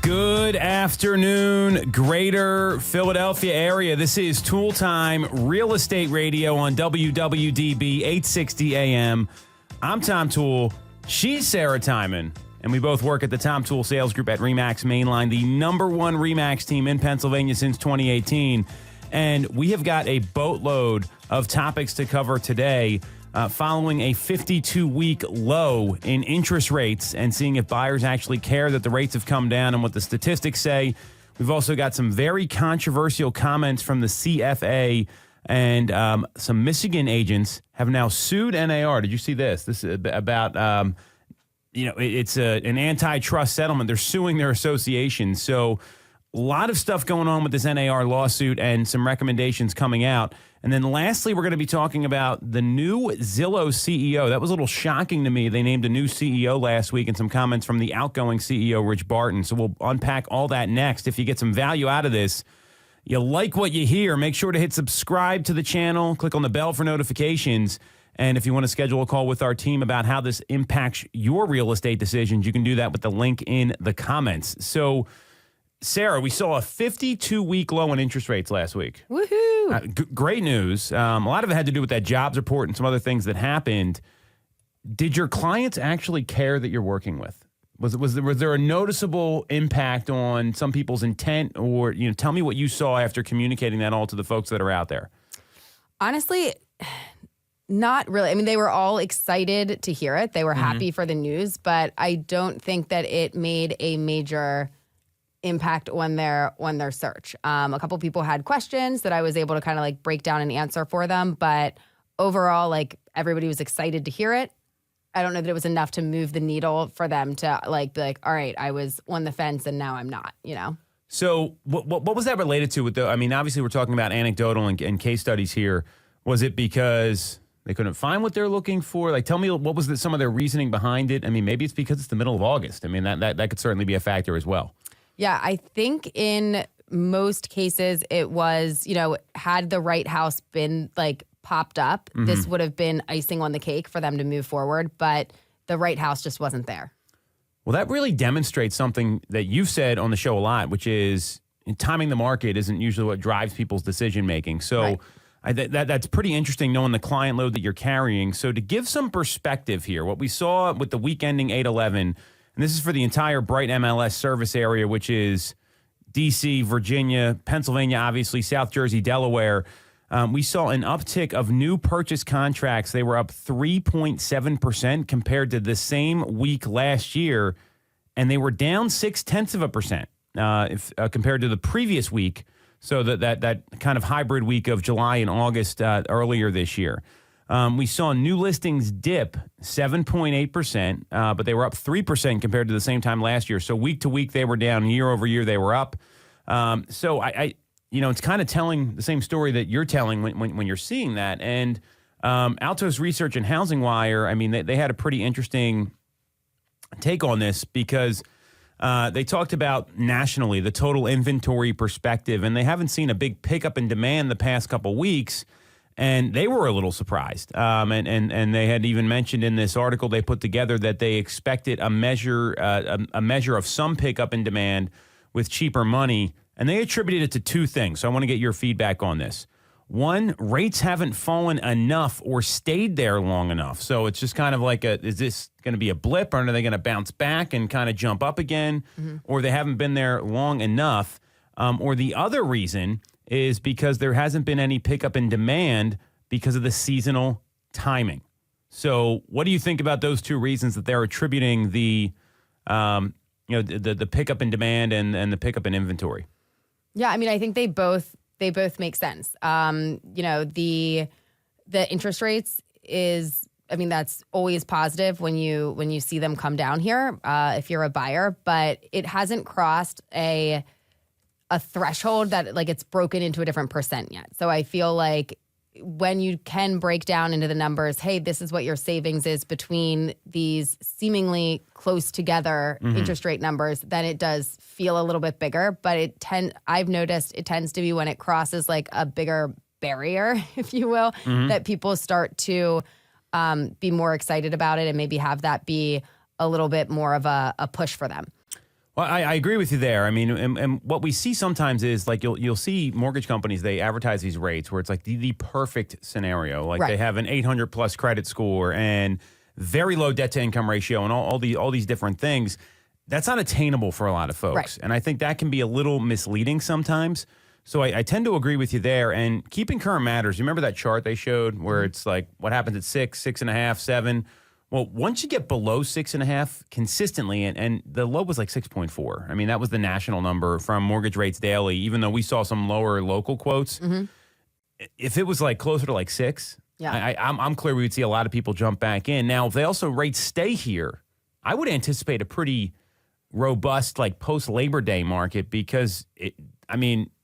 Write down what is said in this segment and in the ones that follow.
Good afternoon, greater Philadelphia area. This is Toole Time Real Estate Radio on WWDB 860 AM. I'm Tom Toole. She's Sarah Tymon. And we both work at the Tom Toole Sales Group at RE/MAX Mainline, the #1 RE/MAX team in Pennsylvania since 2018. And we have got a boatload of topics to cover today, following a 52-week low in interest rates and seeing if buyers actually care that the rates have come down and what the statistics say. We've also got some very controversial comments from the CFA, and some Michigan agents have now sued NAR. Did you see this? This is about, it's an antitrust settlement. They're suing their association. So a lot of stuff going on with this NAR lawsuit and some recommendations coming out. And then lastly, we're going to be talking about the new Zillow CEO. That was a little shocking to me. They named a new CEO last week, and some comments from the outgoing CEO, Rich Barton. So we'll unpack all that next. If you get some value out of this, you like what you hear, make sure to hit subscribe to the channel, click on the bell for notifications. And if you want to schedule a call with our team about how this impacts your real estate decisions, you can do that with the link in the comments. So, Sarah, we saw a 52-week low in interest rates last week. Woohoo! Great news. A lot of it had to do with that jobs report and some other things that happened. Did your clients actually care that you're working with? Was there a noticeable impact on some people's intent, or tell me what you saw after communicating that all to the folks that are out there? Honestly, not really. I mean, they were all excited to hear it. They were happy for the news, but I don't think that it made a major impact on their search. A couple people had questions that I was able to kind of break down and answer for them, but overall, everybody was excited to hear it. I don't know that it was enough to move the needle for them to be like, all right, I was on the fence and now I'm not, So what was that related to? Obviously we're talking about anecdotal and case studies here. Was it because they couldn't find what they're looking for? Tell me, what was some of their reasoning behind it? Maybe it's because it's the middle of August. That could certainly be a factor as well. Yeah, I think in most cases it was, had the right house been popped up, this would have been icing on the cake for them to move forward, but the right house just wasn't there. Well, that really demonstrates something that you've said on the show a lot, which is timing the market isn't usually what drives people's decision making. So right. That's pretty interesting, knowing the client load that you're carrying. So to give some perspective here, what we saw with the week ending 8/11, and this is for the entire Bright MLS service area, which is D.C., Virginia, Pennsylvania, obviously, South Jersey, Delaware. We saw an uptick of new purchase contracts. They were up 3.7% compared to the same week last year, and they were down 0.6% compared to the previous week. So that kind of hybrid week of July and August earlier this year. We saw new listings dip 7.8%, but they were up 3% compared to the same time last year. So week to week, they were down. Year over year, they were up. So it's kind of telling the same story that you're telling when you're seeing that. And Altos Research and Housing Wire, they had a pretty interesting take on this, because they talked about nationally the total inventory perspective, and they haven't seen a big pickup in demand the past couple weeks. And they were a little surprised. And they had even mentioned in this article they put together that they expected a measure of some pickup in demand with cheaper money. And they attributed it to two things. So I want to get your feedback on this. One, rates haven't fallen enough or stayed there long enough. So it's just kind of is this going to be a blip, or are they going to bounce back and kind of jump up again? Or they haven't been there long enough. Or the other reason is because there hasn't been any pickup in demand because of the seasonal timing. So what do you think about those two reasons that they're attributing the pickup in demand and the pickup in inventory? Yeah, I think they both make sense. The interest rates is, that's always positive when you see them come down here if you're a buyer, but it hasn't crossed a threshold that it's broken into a different percent yet. So I feel like when you can break down into the numbers, hey, this is what your savings is between these seemingly close together interest rate numbers, then it does feel a little bit bigger. But I've noticed it tends to be when it crosses a bigger barrier, if you will, that people start to be more excited about it and maybe have that be a little bit more of a push for them. Well, I agree with you there. I mean, and what we see sometimes is like you'll see mortgage companies, they advertise these rates where it's like the perfect scenario. Like they have an 800 plus credit score and very low debt to income ratio and all these different things. That's not attainable for a lot of folks. Right. And I think that can be a little misleading sometimes. So I tend to agree with you there. And keeping current matters. You remember that chart they showed where it's like what happens at 6, 6.5, 7? Well, once you get below 6.5 consistently, and the low was like 6.4. I mean, that was the national number from Mortgage Rates Daily, even though we saw some lower local quotes. If it was like closer to like 6, I'm clear we would see a lot of people jump back in. Now, if they also rates stay here, I would anticipate a pretty robust like post-Labor Day market because,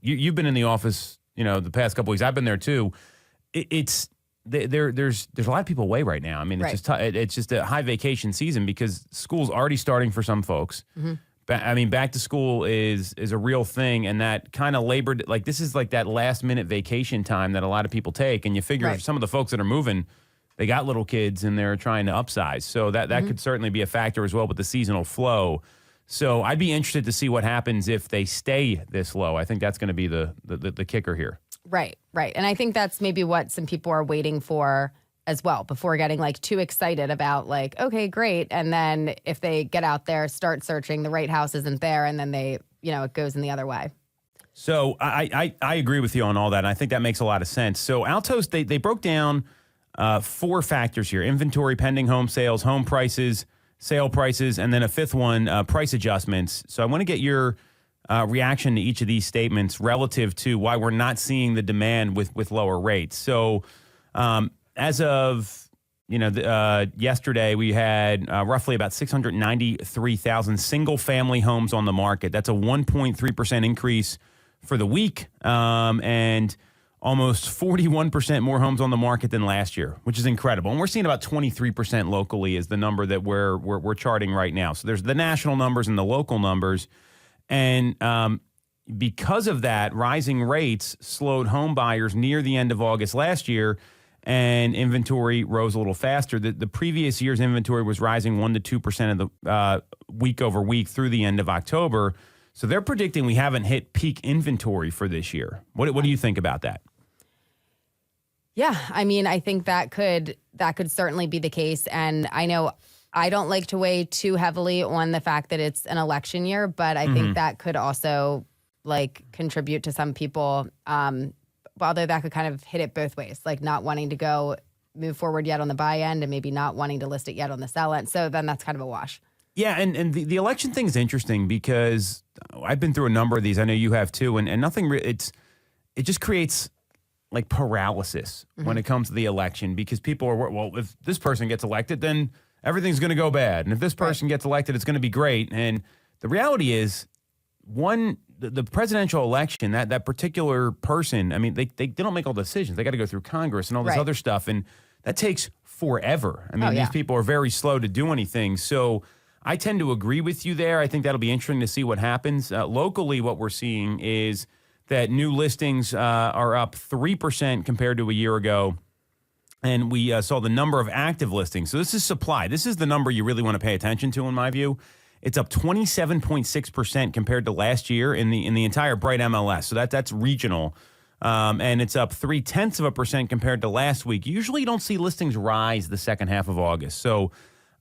you've been in the office, the past couple weeks. I've been there too. There's a lot of people away right now. I mean, it's just a high vacation season because school's already starting for some folks. Back to school is a real thing, and that kind of this is like that last minute vacation time that a lot of people take. And you figure some of the folks that are moving, they got little kids and they're trying to upsize, so that could certainly be a factor as well with the seasonal flow. So I'd be interested to see what happens if they stay this low. I think that's going to be the kicker here. Right. And I think that's maybe what some people are waiting for as well before getting like too excited about like, okay, great. And then if they get out there, start searching, the right house isn't there, and then they, it goes in the other way. So I agree with you on all that. And I think that makes a lot of sense. So Altos, they broke down 4 factors here: inventory, pending home sales, home prices, sale prices, and then a fifth one, price adjustments. So I want to get your reaction to each of these statements relative to why we're not seeing the demand with lower rates. So as of yesterday, we had roughly about 693,000 single-family homes on the market. That's a 1.3% increase for the week, and almost 41% more homes on the market than last year, which is incredible. And we're seeing about 23% locally is the number that we're charting right now. So there's the national numbers and the local numbers. And because of that, rising rates slowed home buyers near the end of August last year, and inventory rose a little faster. The previous year's inventory was rising 1% to 2% of the week over week through the end of October. So they're predicting we haven't hit peak inventory for this year. What do you think about that? Yeah, I mean, I think that could certainly be the case. And I know I don't like to weigh too heavily on the fact that it's an election year, but I think that could also like contribute to some people, although that could kind of hit it both ways, like not wanting to move forward yet on the buy end and maybe not wanting to list it yet on the sell end. So then that's kind of a wash. Yeah, and the election thing is interesting because I've been through a number of these. I know you have too, and nothing. It just creates like paralysis when it comes to the election because people are, well, if this person gets elected, then everything's going to go bad, and if this person gets elected, it's going to be great. And the reality is, the presidential election, that particular person, I mean, they don't make all the decisions. They got to go through Congress and all this other stuff, and that takes forever. I mean, these people are very slow to do anything. So I tend to agree with you there. I think that'll be interesting to see what happens. Locally, what we're seeing is that new listings are up 3% compared to a year ago. And we saw the number of active listings. So this is supply. This is the number you really want to pay attention to, in my view. It's up 27.6% compared to last year in the entire Bright MLS. So that's regional. And it's up 0.3% compared to last week. Usually you don't see listings rise the second half of August. So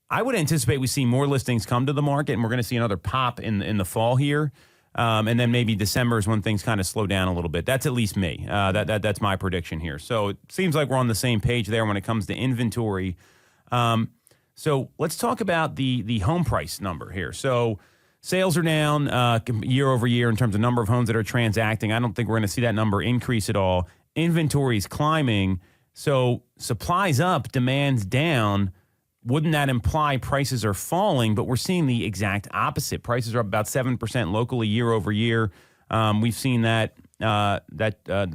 I would anticipate we see more listings come to the market, and we're going to see another pop in the fall here. And then maybe December is when things kind of slow down a little bit. That's at least me. That's my prediction here. So it seems like we're on the same page there when it comes to inventory. So let's talk about the home price number here. So sales are down year over year in terms of number of homes that are transacting. I don't think we're going to see that number increase at all. Inventory is climbing. So supply's up, demand's down. Wouldn't that imply prices are falling? But we're seeing the exact opposite. Prices are up about 7% locally year over year. We've seen that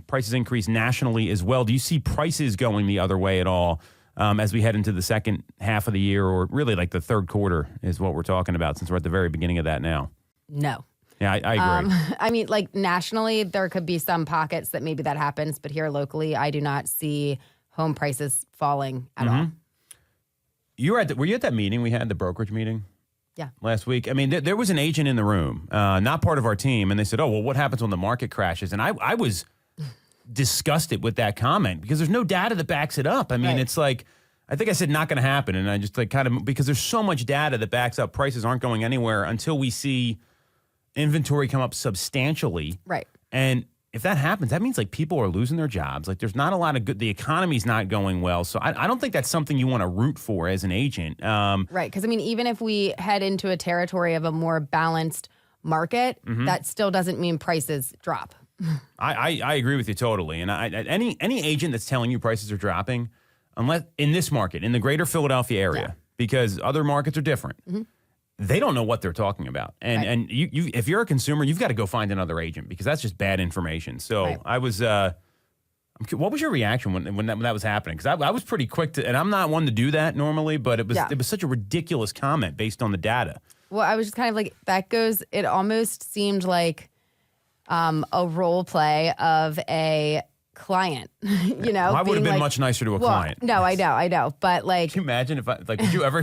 prices increase nationally as well. Do you see prices going the other way at all as we head into the second half of the year, or really like the third quarter is what we're talking about, since we're at the very beginning of that now? No. Yeah, I agree. I mean, like nationally, there could be some pockets that maybe that happens, but here locally, I do not see home prices falling at all. Were you at that meeting we had, the brokerage meeting? last week. I mean, there was an agent in the room, not part of our team, and they said, "Oh, well, what happens when the market crashes?" And I was disgusted with that comment because there's no data that backs it up. I mean, It's like, I think I said not going to happen, and I just like kind of, because there's so much data that backs up prices aren't going anywhere until we see inventory come up substantially. Right. And if that happens, that means like people are losing their jobs. Like there's not a lot of good, the economy's not going well. So I don't think that's something you want to root for as an agent. Right. Because I mean, even if we head into a territory of a more balanced market, that still doesn't mean prices drop. I agree with you totally. And any agent that's telling you prices are dropping, unless in this market, in the greater Philadelphia area, because other markets are different, they don't know what they're talking about. And you if you're a consumer, you've got to go find another agent because that's just bad information. So I was, what was your reaction when that was happening? Because I was pretty quick to, and I'm not one to do that normally, but it was such a ridiculous comment based on the data. Well, I was just kind of like, it almost seemed like a role play of a client, you know? I would have been like, much nicer to a client. No, I know. But like, can you imagine if did you ever?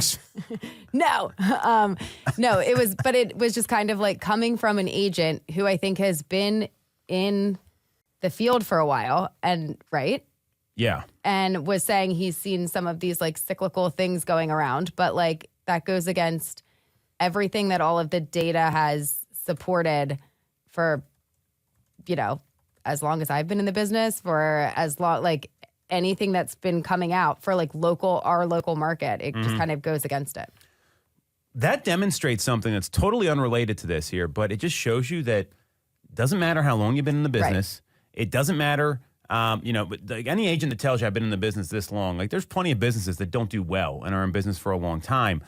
No, no, it was just kind of like coming from an agent who I think has been in the field for a while and and was saying he's seen some of these like cyclical things going around, but like that goes against everything that all of the data has supported for, as long as I've been in the business, for as long, like anything that's been coming out for like our local market, it just kind of goes against it. That demonstrates something that's totally unrelated to this here, but it just shows you that it doesn't matter how long you've been in the business. It doesn't matter, but like any agent that tells you I've been in the business this long, like there's plenty of businesses that don't do well and are in business for a long time.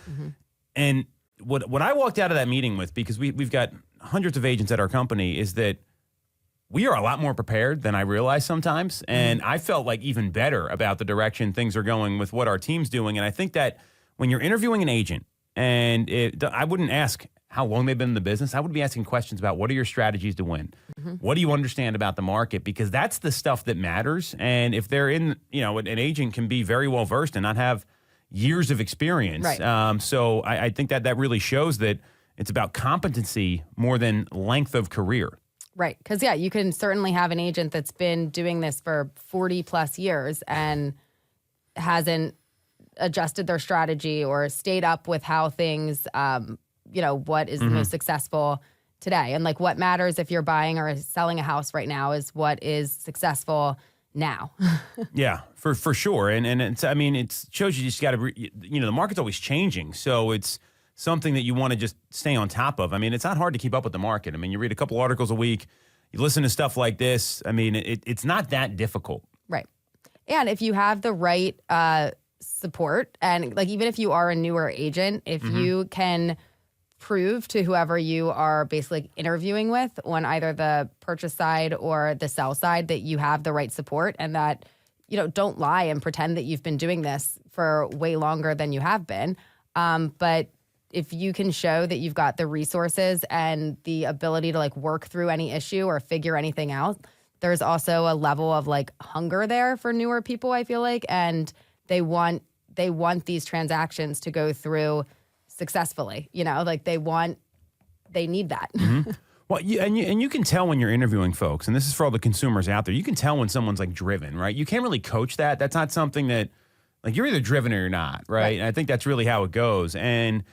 And what I walked out of that meeting with, because we've got hundreds of agents at our company, is that we are a lot more prepared than I realize sometimes. And I felt like even better about the direction things are going with what our team's doing. And I think that when you're interviewing an agent, and I wouldn't ask how long they've been in the business. I would be asking questions about what are your strategies to win? What do you understand about the market? Because that's the stuff that matters. And if they're in, an agent can be very well versed and not have years of experience. So I think that really shows that it's about competency more than length of career. Right. Because, you can certainly have an agent that's been doing this for 40 plus years and hasn't adjusted their strategy or stayed up with how things, what is the most successful today. And like what matters if you're buying or selling a house right now is what is successful now. Yeah, for sure. And it shows you just got to, the market's always changing. So it's something that you want to just stay on top of. I mean, it's not hard to keep up with the market. I mean, you read a couple articles a week, you listen to stuff like this. I mean, it's not that difficult. Right. And if you have the right support, and like even if you are a newer agent, if you can prove to whoever you are basically interviewing with on either the purchase side or the sell side that you have the right support and that, don't lie and pretend that you've been doing this for way longer than you have been. But if you can show that you've got the resources and the ability to like work through any issue or figure anything out, there's also a level of like hunger there for newer people, I feel like, and they want these transactions to go through successfully. Like they need that. Well, you can tell when you're interviewing folks, and this is for all the consumers out there. You can tell when someone's like driven, right? You can't really coach that. That's not something that, like, you're either driven or you're not, right? And I think that's really how it goes. And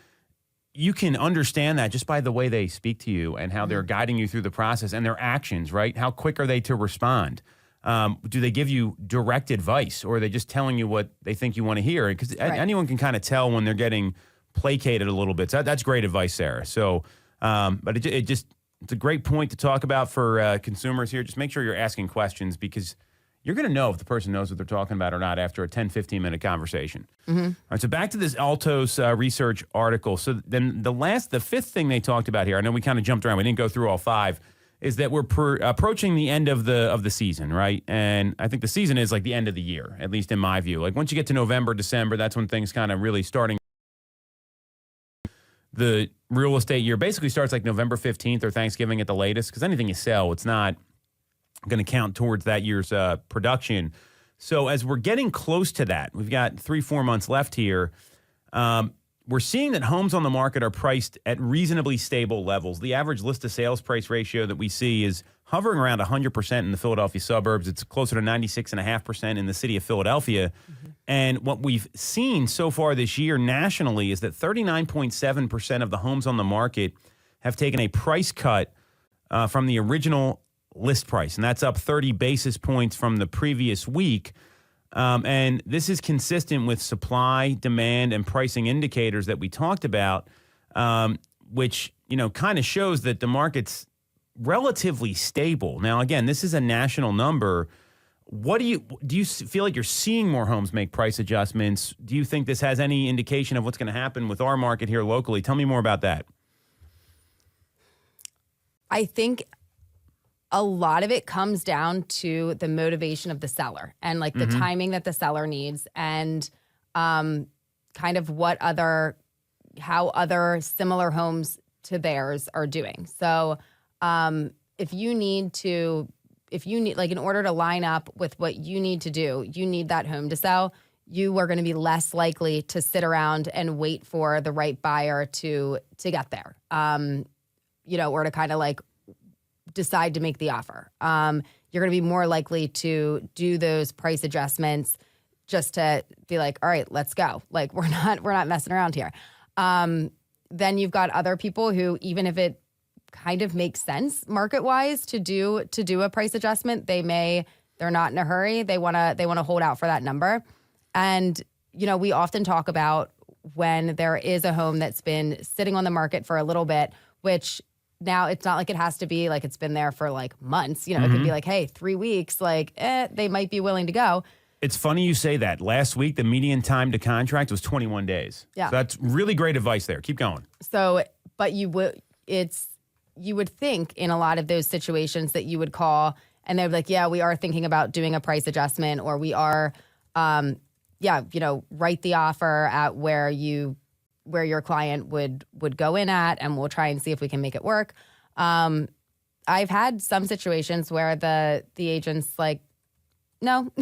you can understand that just by the way they speak to you and how they're guiding you through the process and their actions, right? How quick are they to respond? Do they give you direct advice, or are they just telling you what they think you want to hear? Because anyone can kind of tell when they're getting placated a little bit. So that's great advice, Sarah. So, but it's a great point to talk about for consumers here. Just make sure you're asking questions, because you're going to know if the person knows what they're talking about or not after a 10, 15-minute conversation. All right, so back to this Altos research article. So then the fifth thing they talked about here, I know we kind of jumped around. We didn't go through all five, is that we're approaching the end of the season, right? And I think the season is like the end of the year, at least in my view. Like once you get to November, December, that's when things kind of really starting. The real estate year basically starts like November 15th or Thanksgiving at the latest, because anything you sell, it's not going to count towards that year's production. So as we're getting close to that, we've got 3-4 months left here. we're seeing that homes on the market are priced at reasonably stable levels. The average list to sales price ratio that we see is hovering around 100% in the Philadelphia suburbs. It's closer to 96.5% in the city of Philadelphia. And what we've seen so far this year nationally is that 39.7% of the homes on the market have taken a price cut from the original list price, and that's up 30 basis points from the previous week. And this is consistent with supply, demand, and pricing indicators that we talked about, which, kind of shows that the market's relatively stable. Now, again, this is a national number. What do you feel like you're seeing more homes make price adjustments? Do you think this has any indication of what's going to happen with our market here locally? Tell me more about that. I think a lot of it comes down to the motivation of the seller and like the timing that the seller needs and kind of how other similar homes to theirs are doing. So if you need, like in order to line up with what you need to do, you need that home to sell, you are going to be less likely to sit around and wait for the right buyer to get there, or to kind of like decide to make the offer. You're going to be more likely to do those price adjustments just to be like, all right, let's go. Like we're not messing around here. Then you've got other people who, even if it kind of makes sense market wise to do a price adjustment, they're not in a hurry. They want to hold out for that number. And, we often talk about when there is a home that's been sitting on the market for a little bit, which now it's not like it has to be like it's been there for like months. It could be like, hey, 3 weeks, like they might be willing to go. It's funny you say that. Last week, the median time to contract was 21 days. Yeah. So that's really great advice there. Keep going. So, but you would think in a lot of those situations that you would call and they'd be like, yeah, we are thinking about doing a price adjustment, or we are, write the offer at where your client would go in at, and we'll try and see if we can make it work. I've had some situations where the agent's like, no,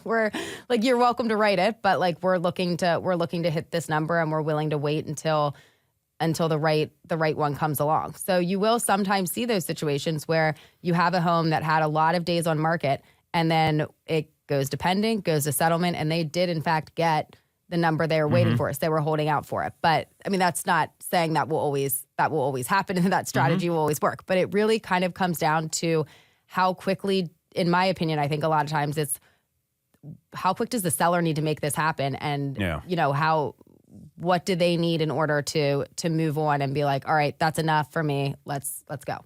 we're like, you're welcome to write it, but like we're looking to hit this number, and we're willing to wait until the right one comes along. So you will sometimes see those situations where you have a home that had a lot of days on market, and then it goes to pending, goes to settlement, and they did in fact get the number they were waiting for. So they were holding out for it. But I mean, that's not saying that will always happen and that strategy will always work. But it really kind of comes down to how quickly, in my opinion, I think a lot of times it's how quick does the seller need to make this happen? And, what do they need in order to move on and be like, all right, that's enough for me. Let's go.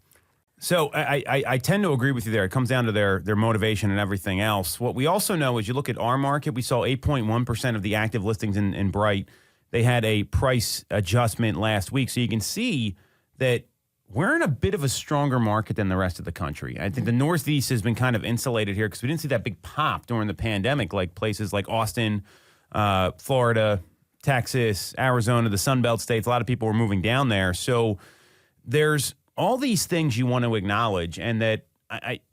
So I tend to agree with you there. It comes down to their motivation and everything else. What we also know is you look at our market, we saw 8.1% of the active listings in Bright. They had a price adjustment last week. So you can see that we're in a bit of a stronger market than the rest of the country. I think the Northeast has been kind of insulated here because we didn't see that big pop during the pandemic, like places like Austin, Florida, Texas, Arizona, the Sun Belt states. A lot of people were moving down there. So there's all these things you want to acknowledge, and that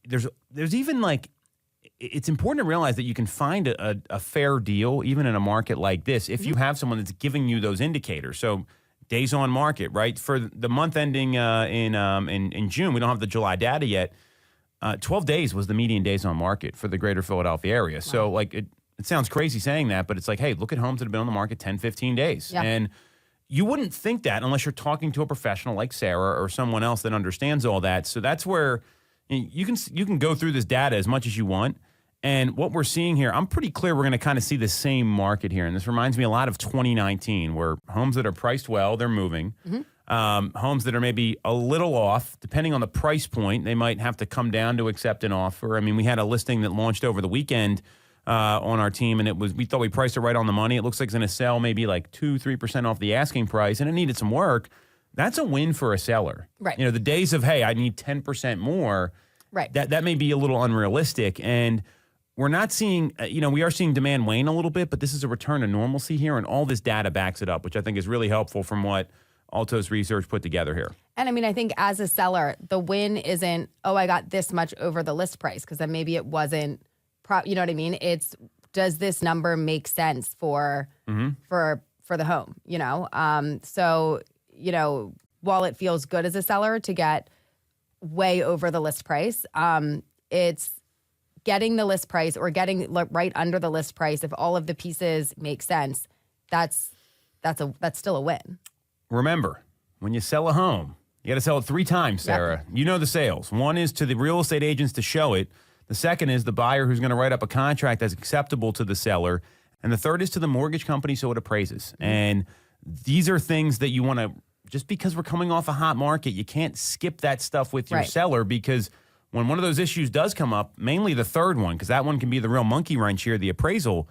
there's even like, it's important to realize that you can find a fair deal even in a market like this if you have someone that's giving you those indicators. So days on market, right? For the month ending in June, we don't have the July data yet. 12 days was the median days on market for the greater Philadelphia area. Wow. So like it sounds crazy saying that, but it's like, hey, look at homes that have been on the market 10, 15 days. Yeah. And you wouldn't think that unless you're talking to a professional like Sarah or someone else that understands all that. So that's where you can go through this data as much as you want. And what we're seeing here, I'm pretty clear we're going to kind of see the same market here. And this reminds me a lot of 2019, where homes that are priced well, they're moving. Homes that are maybe a little off, depending on the price point, they might have to come down to accept an offer. I mean, we had a listing that launched over the weekend on our team, and we thought we priced it right on the money. It looks like it's going to sell maybe like 2-3% off the asking price, and it needed some work. That's a win for a seller. Right. The days of, hey, I need 10% more, right. That may be a little unrealistic. And we're not seeing, we are seeing demand wane a little bit, but this is a return to normalcy here, and all this data backs it up, which I think is really helpful from what Altos Research put together here. And I mean, I think as a seller, the win isn't, oh, I got this much over the list price, because then maybe it wasn't, you know what I mean? It's, does this number make sense for for the home, So, while it feels good as a seller to get way over the list price, it's getting the list price or getting right under the list price. If all of the pieces make sense, that's still a win. Remember, when you sell a home, you got to sell it 3 times, Sarah. Yep. You know the sales. One is to the real estate agents to show it. The second is the buyer who's going to write up a contract that's acceptable to the seller. And the third is to the mortgage company so it appraises. Mm-hmm. And these are things that you want to, just because we're coming off a hot market, you can't skip that stuff with your seller, because when one of those issues does come up, mainly the third one, because that one can be the real monkey wrench here, the appraisal,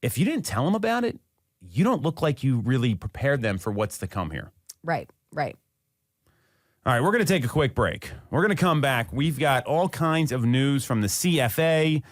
if you didn't tell them about it, you don't look like you really prepared them for what's to come here. Right. All right, we're going to take a quick break. We're going to come back. We've got all kinds of news from the CFA.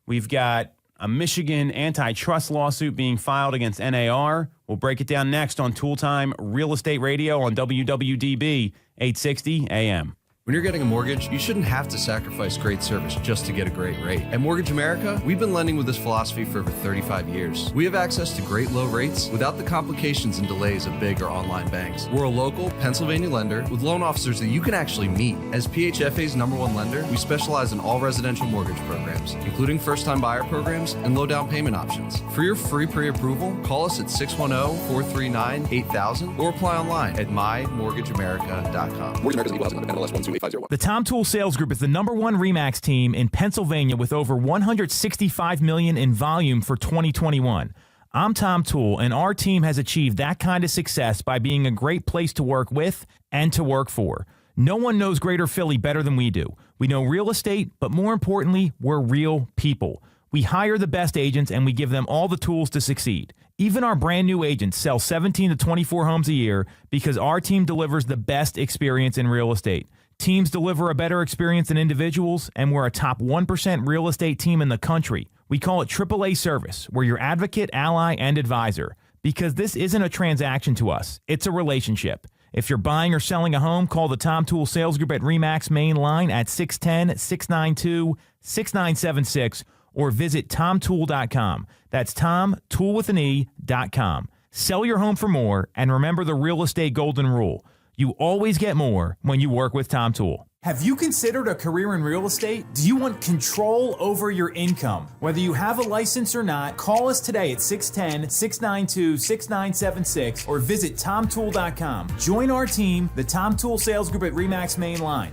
We've got a Michigan antitrust lawsuit being filed against NAR. We'll break it down next on Tool Time Real Estate Radio on WWDB 860 AM. When you're getting a mortgage, you shouldn't have to sacrifice great service just to get a great rate. At Mortgage America, we've been lending with this philosophy for over 35 years. We have access to great low rates without the complications and delays of big or online banks. We're a local Pennsylvania lender with loan officers that you can actually meet. As PHFA's #1 lender, we specialize in all residential mortgage programs, including first-time buyer programs and low down payment options. For your free pre-approval, call us at 610-439-8000 or apply online at mymortgageamerica.com. Mortgage America's equal housing lender, NMLS 128. The Tom Toole Sales Group is the #1 RE/MAX team in Pennsylvania with over $165 million in volume for 2021. I'm Tom Toole, and our team has achieved that kind of success by being a great place to work with and to work for. No one knows Greater Philly better than we do. We know real estate, but more importantly, we're real people. We hire the best agents, and we give them all the tools to succeed. Even our brand new agents sell 17 to 24 homes a year because our team delivers the best experience in real estate. Teams deliver a better experience than individuals, and we're a top 1% real estate team in the country. We call it AAA service. We're your advocate, ally, and advisor. Because this isn't a transaction to us. It's a relationship. If you're buying or selling a home, call the Tom Toole Sales Group at RE/MAX main line at 610-692-6976 or visit tomtoole.com. That's tomtoole.com. Sell your home for more, and remember the real estate golden rule. You always get more when you work with Tom Toole. Have you considered a career in real estate? Do you want control over your income? Whether you have a license or not, call us today at 610-692-6976 or visit tomtoole.com. Join our team, the Tom Toole Sales Group at RE/MAX main line.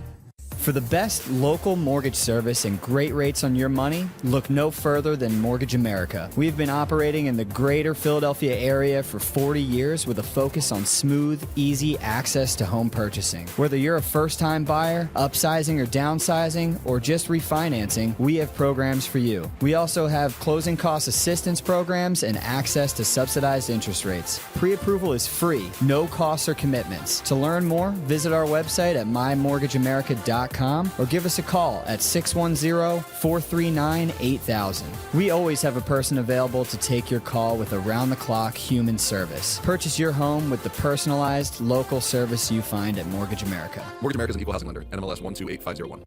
For the best local mortgage service and great rates on your money, look no further than Mortgage America. We've been operating in the greater Philadelphia area for 40 years with a focus on smooth, easy access to home purchasing. Whether you're a first-time buyer, upsizing or downsizing, or just refinancing, we have programs for you. We also have closing cost assistance programs and access to subsidized interest rates. Pre-approval is free, no costs or commitments. To learn more, visit our website at mymortgageamerica.com or give us a call at 610-439-8000. We always have a person available to take your call with around-the-clock human service. Purchase your home with the personalized local service you find at Mortgage America. Mortgage America is an equal housing lender. NMLS 128501.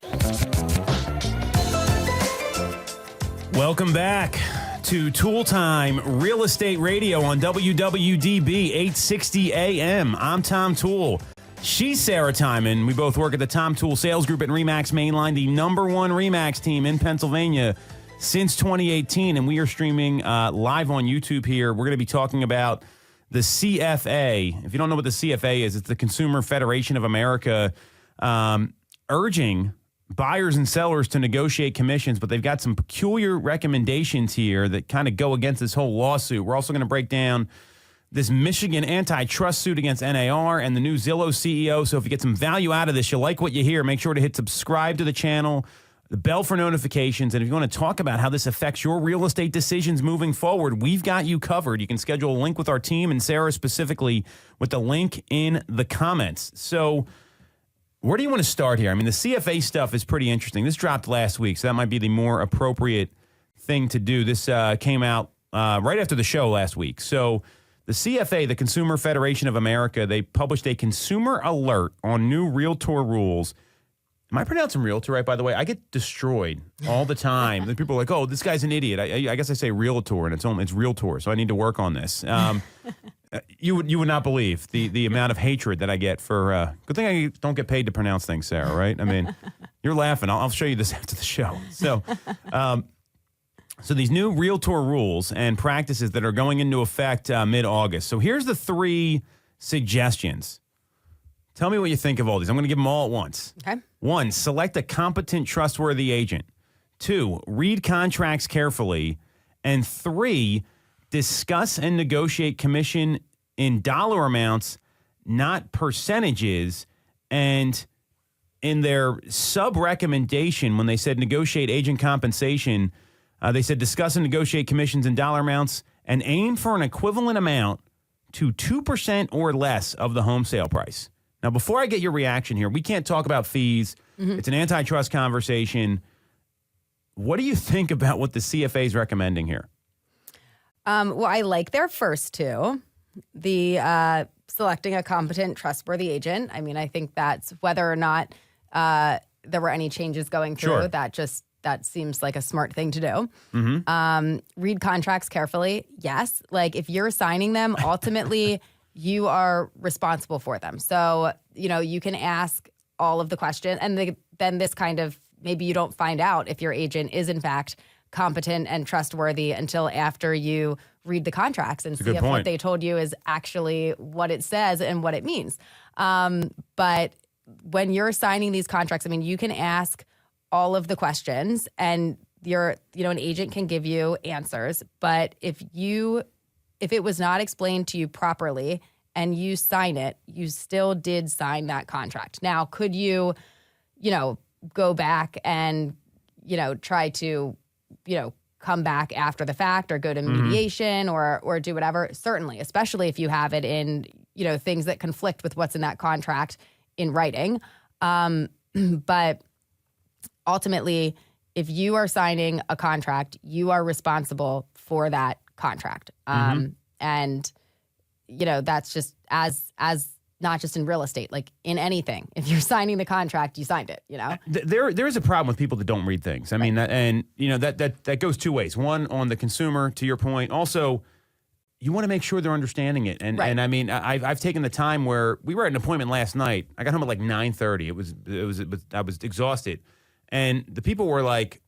Welcome back to Tool Time Real Estate Radio on WWDB 860 AM. I'm Tom Toole. She's Sarah Tymon. We both work at the Tom Toole Sales Group at RE/MAX Mainline, the #1 RE/MAX team in Pennsylvania since 2018. And we are streaming live on YouTube here. We're going to be talking about the CFA. If you don't know what the CFA is, it's the Consumer Federation of America, urging buyers and sellers to negotiate commissions, but they've got some peculiar recommendations here that kind of go against this whole lawsuit. We're also going to break down this Michigan antitrust suit against NAR and the new Zillow CEO. So if you get some value out of this, you like what you hear, make sure to hit subscribe to the channel, the bell for notifications. And if you want to talk about how this affects your real estate decisions moving forward, we've got you covered. You can schedule a link with our team and Sarah specifically with the link in the comments. So where do you want to start here? I mean, the CFA stuff is pretty interesting. This dropped last week, so that might be the more appropriate thing to do. This came out right after the show last week. So the CFA, the Consumer Federation of America, they published a consumer alert on new realtor rules. Am I pronouncing realtor right, by the way? I get destroyed all the time. People are like, oh, this guy's an idiot. I guess I say realtor, and it's realtor, so I need to work on this. You would not believe the amount of hatred that I get for. Good thing I don't get paid to pronounce things, Sarah. Right? I mean, you're laughing. I'll show you this after the show. So, so these new realtor rules and practices that are going into effect mid-August. So here's the 3 suggestions. Tell me what you think of all these. I'm going to give them all at once. Okay. 1, select a competent, trustworthy agent. 2, read contracts carefully. And 3, discuss and negotiate commission in dollar amounts, not percentages. And in their sub-recommendation, when they said negotiate agent compensation, they said discuss and negotiate commissions in dollar amounts and aim for an equivalent amount to 2% or less of the home sale price. Now, before I get your reaction here, we can't talk about fees. Mm-hmm. It's an antitrust conversation. What do you think about what the CFA is recommending here? Well, I like their first 2, the selecting a competent, trustworthy agent. I mean, I think that's whether or not there were any changes going through. Sure. That seems like a smart thing to do. Mm-hmm. Read contracts carefully. Yes. Like if you're signing them, ultimately you are responsible for them. So, you can ask all of the questions and then this kind of, maybe you don't find out if your agent is in fact competent and trustworthy until after you read the contracts and see if what they told you is actually what it says and what it means. But when you're signing these contracts, I mean, you can ask all of the questions and an agent can give you answers. But if it was not explained to you properly and you sign it, you still did sign that contract. Now, could you, go back and, try to, come back after the fact or go to mediation or do whatever? Certainly, especially if you have it in, things that conflict with what's in that contract in writing. But ultimately, if you are signing a contract, you are responsible for that contract. And, that's just as not just in real estate, like in anything. If you're signing the contract, you signed it, There is a problem with people that don't read things. I mean, that goes 2 ways. One, on the consumer, to your point. Also, you want to make sure they're understanding it. And I mean, I've taken the time where we were at an appointment last night. I got home at like 9:30. I was exhausted. And the people were like,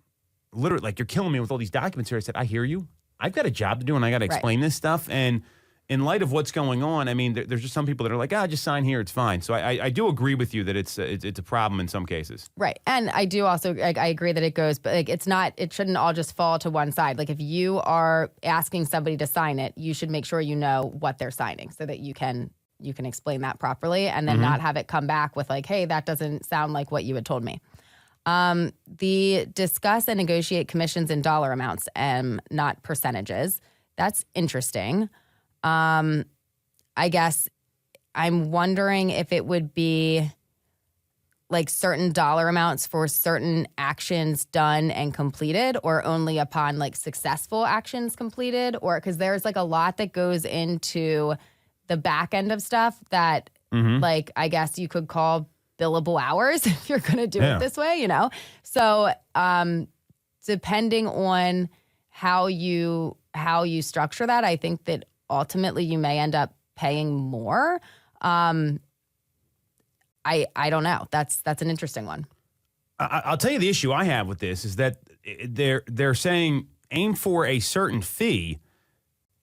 literally, like, you're killing me with all these documents here. I said, I hear you. I've got a job to do and I got to explain this stuff. And in light of what's going on, I mean, there's just some people that are like, just sign here, it's fine. So I do agree with you that it's a problem in some cases. Right. And I do also, I agree that it goes, but like it shouldn't all just fall to one side. Like if you are asking somebody to sign it, you should make sure you know what they're signing so that you can explain that properly and then not have it come back with like, hey, that doesn't sound like what you had told me. The discuss and negotiate commissions in dollar amounts and not percentages. That's interesting. I guess I'm wondering if it would be like certain dollar amounts for certain actions done and completed or only upon like successful actions completed, or because there's like a lot that goes into the back end of stuff that like I guess you could call billable hours if you're going to do it this way, So depending on how you structure that, I think that ultimately you may end up paying more. I don't know. That's an interesting one. I'll tell you the issue I have with this is that they're saying aim for a certain fee.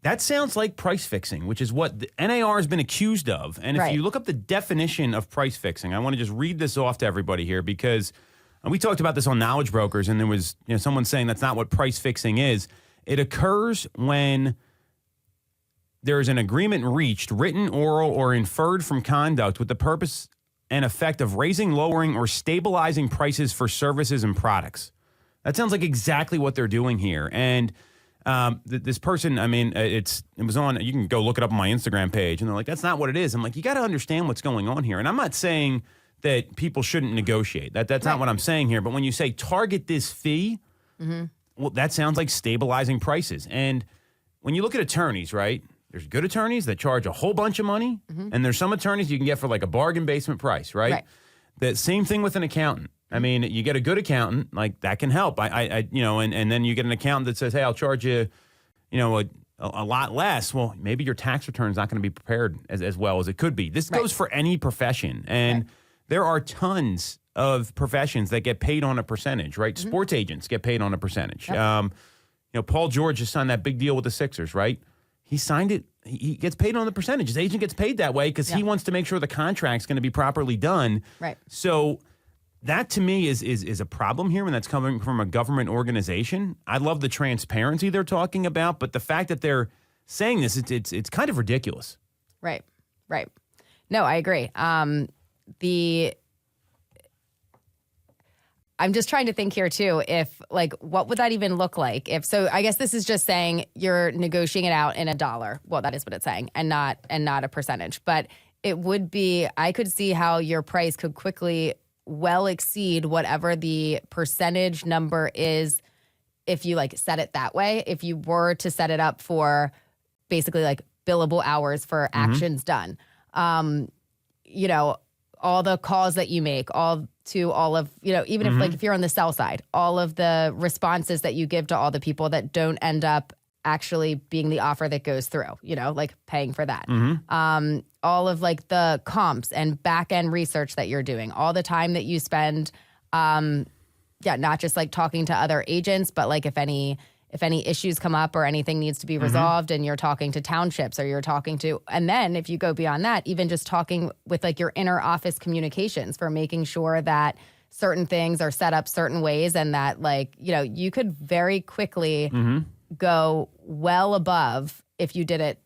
That sounds like price fixing, which is what the NAR has been accused of. And if you look up the definition of price fixing, I want to just read this off to everybody here because we talked about this on Knowledge Brokers, and there was someone saying that's not what price fixing is. It occurs when there is an agreement reached, written, oral, or inferred from conduct with the purpose and effect of raising, lowering, or stabilizing prices for services and products. That sounds like exactly what they're doing here. And this person, I mean, it was on, you can go look it up on my Instagram page, and they're like, that's not what it is. I'm like, you got to understand what's going on here. And I'm not saying that people shouldn't negotiate. That's not what I'm saying here. But when you say target this fee, well, that sounds like stabilizing prices. And when you look at attorneys, right? There's good attorneys that charge a whole bunch of money, and there's some attorneys you can get for like a bargain basement price, right? The same thing with an accountant. I mean, you get a good accountant, like that can help. And then you get an accountant that says, hey, I'll charge you, a lot less, well, maybe your tax return is not going to be prepared as well as it could be. This goes for any profession. And there are tons of professions that get paid on a percentage, right? Mm-hmm. Sports agents get paid on a percentage. Yep. Paul George just signed that big deal with the Sixers, right? He signed it. He gets paid on the percentage. His agent gets paid that way because he wants to make sure the contract's going to be properly done. Right. So that to me is a problem here when that's coming from a government organization. I love the transparency they're talking about, but the fact that they're saying this, it's kind of ridiculous. Right. No, I agree. I'm just trying to think here too, if what would that even look like? So I guess this is just saying you're negotiating it out in $1. Well, that is what it's saying, and not a percentage. But it would be, I could see how your price could quickly well exceed whatever the percentage number is if you set it that way. If you were to set it up for basically billable hours for actions done, all the calls that you make, all of, even if you're on the sell side, all of the responses that you give to all the people that don't end up actually being the offer that goes through, paying for that. All of the comps and back end research that you're doing, all the time that you spend, not just talking to other agents, but if any issues come up or anything needs to be resolved and you're talking to townships or you're talking to, and then if you go beyond that, even just talking with your inner office communications for making sure that certain things are set up certain ways and that you could very quickly go well above if you did it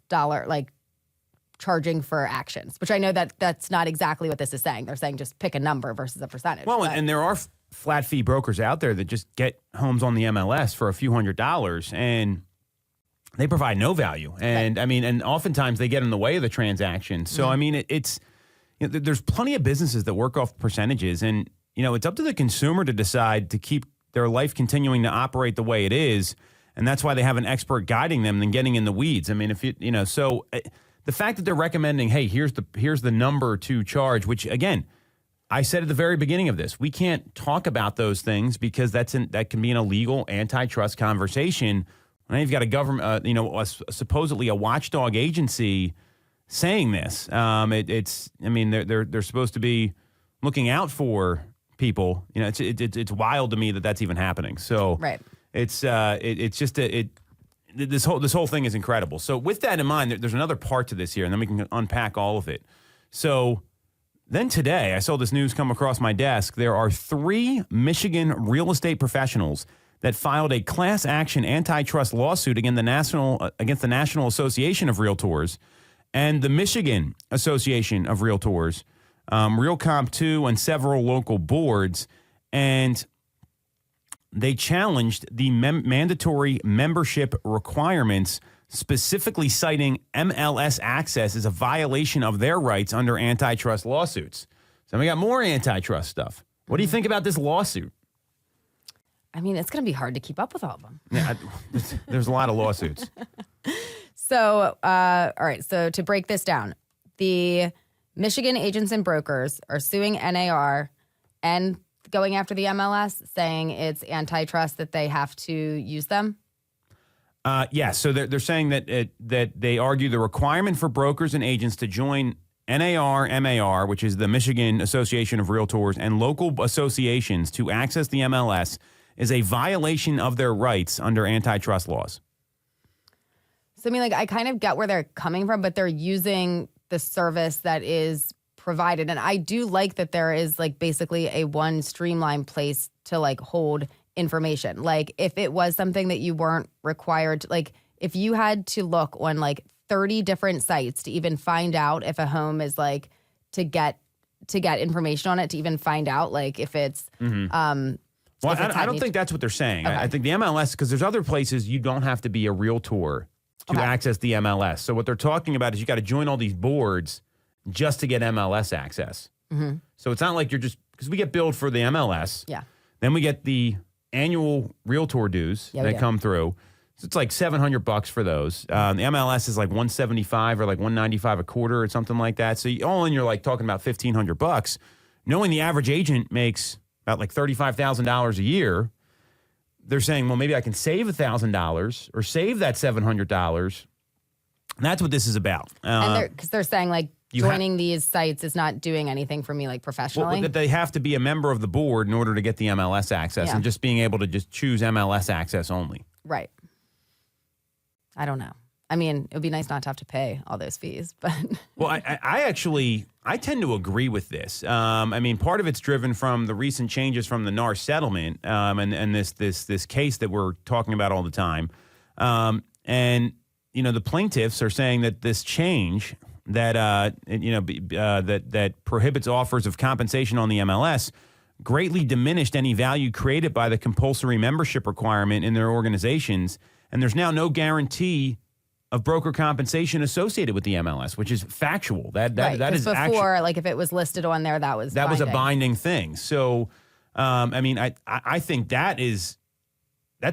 charging for actions, which I know that that's not exactly what this is saying. They're saying just pick a number versus a percentage. Well, and there are flat fee brokers out there that just get homes on the MLS for a few $100s and they provide no value. And and oftentimes they get in the way of the transaction. So, it's, there's plenty of businesses that work off percentages and, it's up to the consumer to decide to keep their life continuing to operate the way it is. And that's why they have an expert guiding them than getting in the weeds. If the fact that they're recommending, hey, here's the number to charge, which again, I said at the very beginning of this, we can't talk about those things because that can be an illegal antitrust conversation. Now you've got a government, supposedly a watchdog agency saying this. They're supposed to be looking out for people. It's wild to me that that's even happening. So this whole thing is incredible. So with that in mind, there's another part to this here, and then we can unpack all of it. So then today, I saw this news come across my desk. There are 3 Michigan real estate professionals that filed a class action antitrust lawsuit against the National Association of Realtors and the Michigan Association of Realtors, RealComp 2, and several local boards. And they challenged the mandatory membership requirements, specifically citing MLS access as a violation of their rights under antitrust lawsuits. So we got more antitrust stuff. What do you think about this lawsuit? It's going to be hard to keep up with all of them. Yeah, there's a lot of lawsuits. So, all right. So to break this down, the Michigan agents and brokers are suing NAR and going after the MLS, saying it's antitrust that they have to use them. Yeah, so they're saying that they argue the requirement for brokers and agents to join NAR, which is the Michigan Association of Realtors, and local associations to access the MLS is a violation of their rights under antitrust laws. So, I kind of get where they're coming from, but they're using the service that is provided. And I do like that there is basically a one streamlined place to hold information. If it was something that you weren't required to, if you had to look on 30 different sites to even find out if a home is to get information on it, to even find out if it's well, I don't think that's what they're saying. Okay. I think the MLS, because there's other places you don't have to be a realtor to access the MLS. So what they're talking about is you got to join all these boards just to get MLS access. Mm-hmm. So it's not like you're just, because we get billed for the MLS. Yeah. Then we get the annual realtor dues that come through. So it's $700 for those. The MLS is $175 or $195 a quarter or something like that. So all in, you're talking about $1,500. Knowing the average agent makes about $35,000 a year, they're saying, well, maybe I can save $1,000 or save that $700. And that's what this is about. And because they're saying like joining these sites is not doing anything for me like professionally. Well, that they have to be a member of the board in order to get the MLS access, and just being able to just choose MLS access only. Right. I don't know. I mean, it would be nice not to have to pay all those fees, but well, I tend to agree with this. I mean, part of it's driven from the recent changes from the NAR settlement, and this case that we're talking about all the time. And you know, the plaintiffs are saying that this change that that prohibits offers of compensation on the MLS greatly diminished any value created by the compulsory membership requirement in their organizations, and there's now no guarantee of broker compensation associated with the MLS, which is factual. That is before, actually, like if it was listed on there, that was a binding thing. So, I mean, I think that's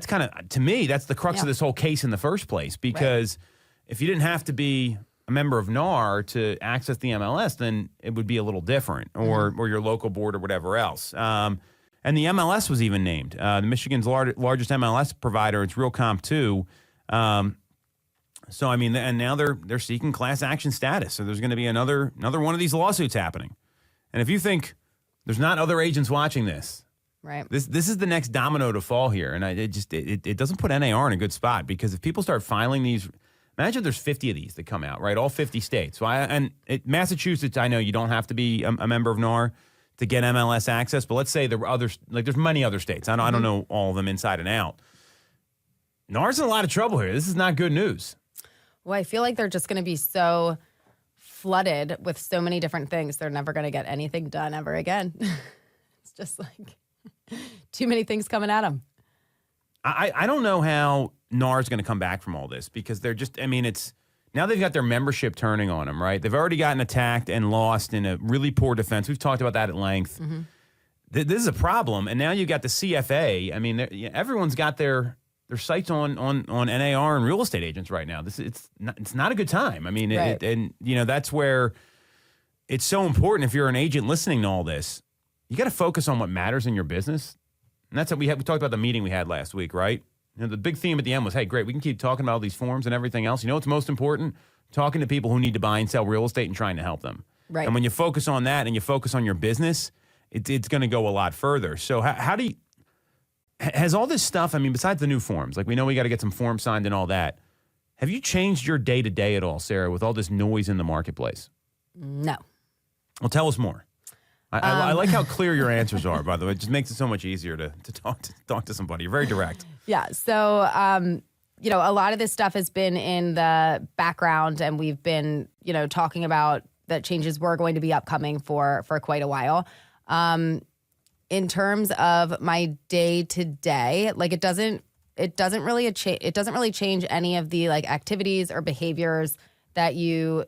kind of, to me, that's the crux of this whole case in the first place. Because if you didn't have to be a member of NAR to access the MLS, then it would be a little different, or your local board or whatever else. And the MLS was even named. The Michigan's largest MLS provider, it's RealComp2. So, I mean, and now they're seeking class action status. So there's going to be another one of these lawsuits happening. And if you think there's not other agents watching this, right? This is the next domino to fall here. And it doesn't put NAR in a good spot, because if people start filing these, imagine there's 50 of these that come out, right? All 50 states. So Massachusetts, I know you don't have to be a member of NAR to get MLS access, but let's say there were others, like there's many other states. I don't know all of them inside and out. NAR's in a lot of trouble here. This is not good news. Well, I feel like they're just going to be so flooded with so many different things. They're never going to get anything done ever again. It's just like too many things coming at them. I don't know how NAR is going to come back from all this, because they're just, I mean, it's now they've got their membership turning on them, right? They've already gotten attacked and lost in a really poor defense. We've talked about that at length. Mm-hmm. This is a problem. And now you got the CFA. I mean, everyone's got their sights on NAR and real estate agents right now. It's not a good time. I mean, right. And you know, that's where it's so important. If you're an agent listening to all this, you got to focus on what matters in your business. And that's what we talked about the meeting we had last week, right? You know, the big theme at the end was, hey, great, we can keep talking about all these forms and everything else. You know what's most important? Talking to people who need to buy and sell real estate and trying to help them. Right. And when you focus on that and you focus on your business, it's going to go a lot further. So how do you, has all this stuff, I mean, besides the new forms, like we know we got to get some forms signed and all that, have you changed your day-to-day at all, Sarah, with all this noise in the marketplace? No. Well, tell us more. I like how clear your answers are, by the way. It just makes it so much easier to talk to somebody. You're very direct. Yeah. So, you know, a lot of this stuff has been in the background, and we've been, you know, talking about that changes were going to be upcoming for quite a while. In terms of my day to day, like it doesn't really change any of the like activities or behaviors that you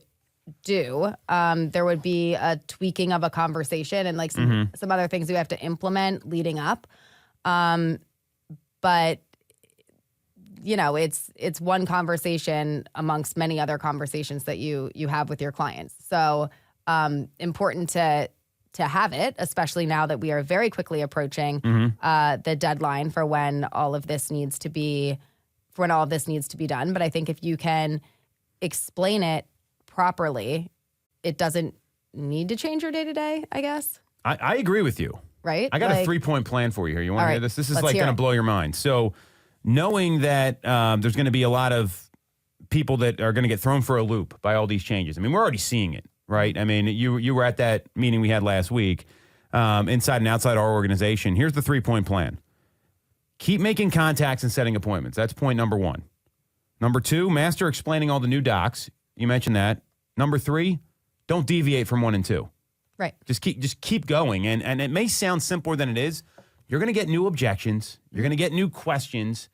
do. There would be a tweaking of a conversation and like some other things we have to implement leading up. But you know, it's one conversation amongst many other conversations that you have with your clients. So important to have it, especially now that we are very quickly approaching the deadline for when all of this needs to be done. But I think if you can explain it properly, it doesn't need to change your day to day, I guess. I agree with you. Right? I got a 3-point plan for you here. You want to hear this? This is like going to blow your mind. So knowing that there's going to be a lot of people that are going to get thrown for a loop by all these changes. I mean, we're already seeing it, right? I mean, you were at that meeting we had last week, inside and outside our organization. Here's the 3-point plan. Keep making contacts and setting appointments. That's point number 1. Number 2, master explaining all the new docs. You mentioned that. Number 3, don't deviate from 1 and 2. Right. Just keep going. And it may sound simpler than it is. You're going to get new objections. You're going to get new questions.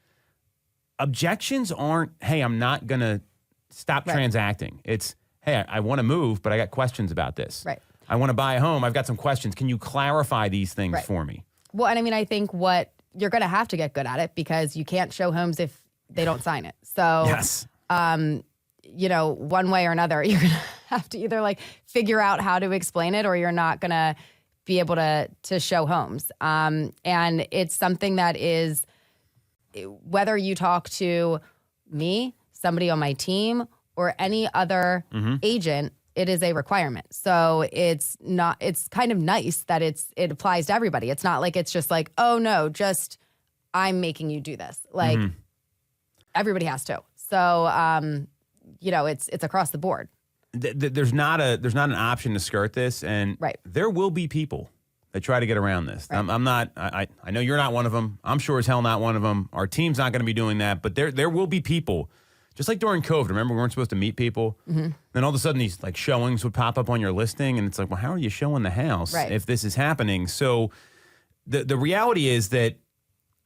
Objections aren't, hey, I'm not going to stop transacting. It's, hey, I want to move, but I got questions about this. Right. I want to buy a home. I've got some questions. Can you clarify these things for me? Well, and I mean, I think what you're going to have to get good at it, because you can't show homes if they don't sign it. So, yes. You know, one way or another, you're going to have to either like figure out how to explain it, or you're not going to be able to show homes. And it's something that is whether you talk to me, somebody on my team, or any other agent, it is a requirement. So it's kind of nice that it applies to everybody. It's not like it's just like, oh no, just I'm making you do this. Like everybody has to. So, it's across the board. There's not an option to skirt this, and there will be people that try to get around this. Right. I know you're not one of them. I'm sure as hell not one of them. Our team's not going to be doing that, but there will be people, just like during COVID. Remember, we weren't supposed to meet people. Then all of a sudden these like showings would pop up on your listing, and it's like, well, how are you showing the house if this is happening? So the reality is that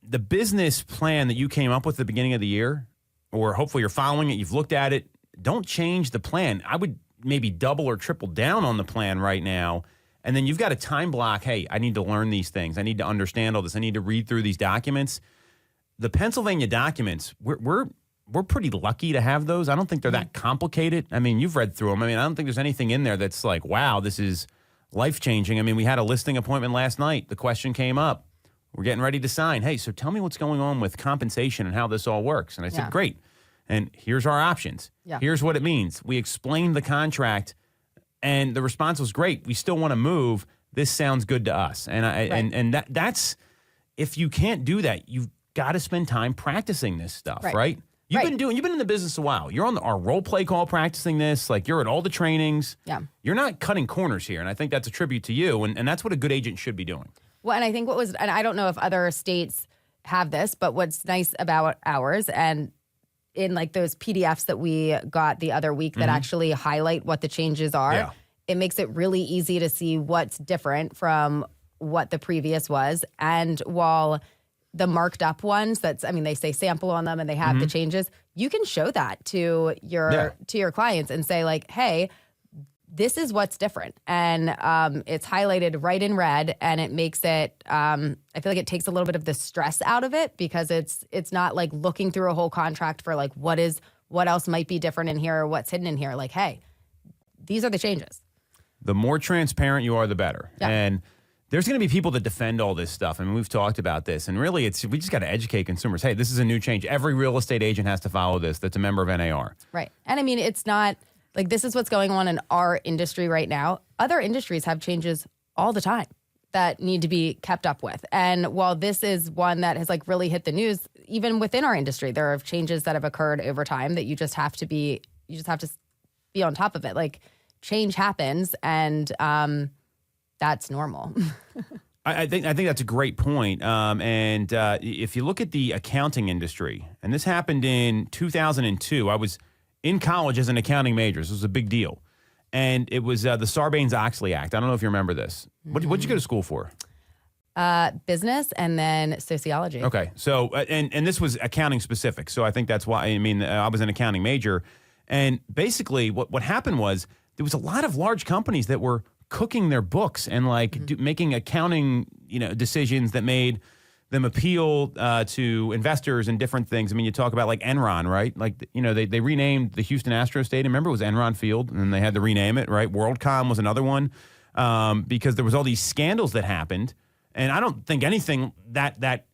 the business plan that you came up with at the beginning of the year, or hopefully you're following it, you've looked at it, don't change the plan. I would maybe double or triple down on the plan right now. And then you've got a time block. Hey, I need to learn these things. I need to understand all this. I need to read through these documents. The Pennsylvania documents, we're pretty lucky to have those. I don't think they're that complicated. I mean, you've read through them. I mean, I don't think there's anything in there that's like, wow, this is life-changing. I mean, we had a listing appointment last night. The question came up. We're getting ready to sign. Hey, so tell me what's going on with compensation and how this all works. And I said, great. And here's our options. Yeah. Here's what it means. We explained the contract, and the response was great. We still want to move. This sounds good to us. And that's if you can't do that, you've got to spend time practicing this stuff, right? You've been in the business a while. You're on our role play call practicing this. Like, you're at all the trainings. Yeah. You're not cutting corners here, and I think that's a tribute to you, and that's what a good agent should be doing. Well, and I think and I don't know if other states have this, but what's nice about ours, and in like those PDFs that we got the other week that actually highlight what the changes are, it makes it really easy to see what's different from what the previous was. And while the marked up ones, they say sample on them and they have the changes, you can show that to your clients and say like, hey, this is what's different. And it's highlighted right in red, and it makes it, I feel like it takes a little bit of the stress out of it, because it's not like looking through a whole contract for like, what else might be different in here or what's hidden in here. Like, hey, these are the changes. The more transparent you are, the better. Yeah. And there's going to be people that defend all this stuff. I mean, we've talked about this, and really we just got to educate consumers. Hey, this is a new change. Every real estate agent has to follow this that's a member of NAR. Right. And I mean, it's not like this is what's going on in our industry right now. Other industries have changes all the time that need to be kept up with. And while this is one that has like really hit the news, even within our industry, there are changes that have occurred over time that you just have to be on top of it. Like, change happens, and that's normal. I think that's a great point. And if you look at the accounting industry, and this happened in 2002, I was in college as an accounting major. This was a big deal. And it was the Sarbanes-Oxley Act. I don't know if you remember this. What'd you go to school for? Business and then sociology. Okay. So, and this was accounting specific. So I think that's why, I was an accounting major. And basically what happened was there was a lot of large companies that were cooking their books and making accounting, decisions that made them appeal to investors and different things. I mean, you talk about like Enron, right? Like, they renamed the Houston Astros Stadium. Remember, it was Enron Field, and they had to rename it, right? WorldCom was another one because there was all these scandals that happened. And I don't think anything that